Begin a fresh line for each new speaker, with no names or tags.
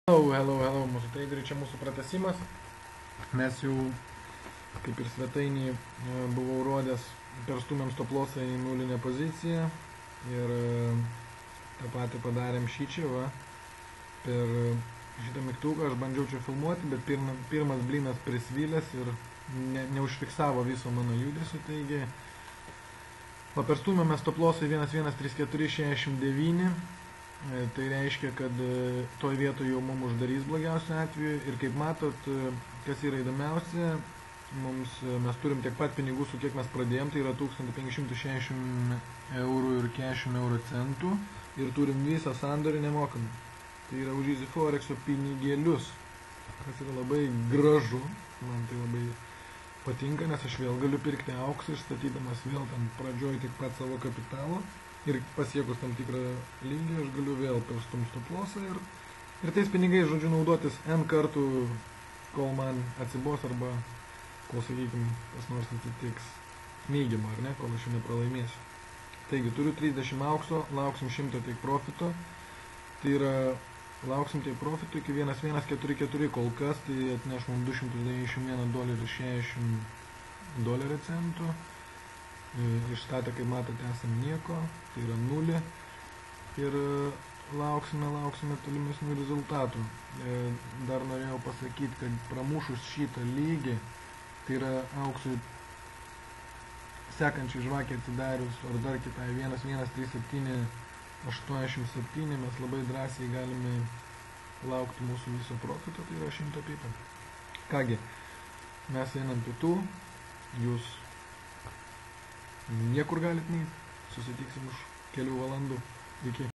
Hello, mūsų traderiai, čia mūsų pratęsimas. Mes jau, kaip ir svetainį, buvau rodęs, perstumėm stop lossą į nulinę poziciją ir tą patį padarėm šičia, va. Per šitą mygtuką aš bandžiau čia filmuoti, bet pirmas blynas prisvylęs ir neužfiksavo viso mano judesio, taigi perstumėme stop lossą į 113469. Tai reiškia, kad toj vietoje jau mums uždarys blogiausiu atveju ir kaip matot, kas yra įdomiausia, mes turim tiek pat pinigų, su kiek mes pradėjom, tai yra 1560 eurų ir 40 euro centų ir turim visą sandorį nemokamai. Tai yra už Easy Forexo pinigėlius, kas yra labai gražu, man tai labai patinka, nes aš vėl galiu pirkti auksą, išstatydamas vėl ten pradžioj tik pat savo kapitalo. Ir pasiekus tam tikrą lygį, aš galiu vėl perstumti stop lossą ir tais pinigais, žodžiu, naudotis N kartų, kol man atsibos arba kol, sakykime, kas nors atsitiks neigiamą, ar ne, kol aš jau nepralaimėsiu. Taigi, turiu 30 aukso, lauksim 100 take profito, tai yra, lauksim take profito iki 1144 kol kas, tai atneš mums $291.60 centų. Išstatę, kaip matote, esam nieko, tai yra 0 ir lauksime tolimesnių rezultatų. Dar norėjau pasakyti, kad pramušus šitą lygį, tai yra auksui sekančiai žvakė atsidarius, ar dar kitai 113787, mes labai drąsiai galime laukti mūsų viso profito, tai yra 100 pipų. Kągi, mes einam pietų, jūs niekur galit neit, susitiksim už kelių valandų. Iki.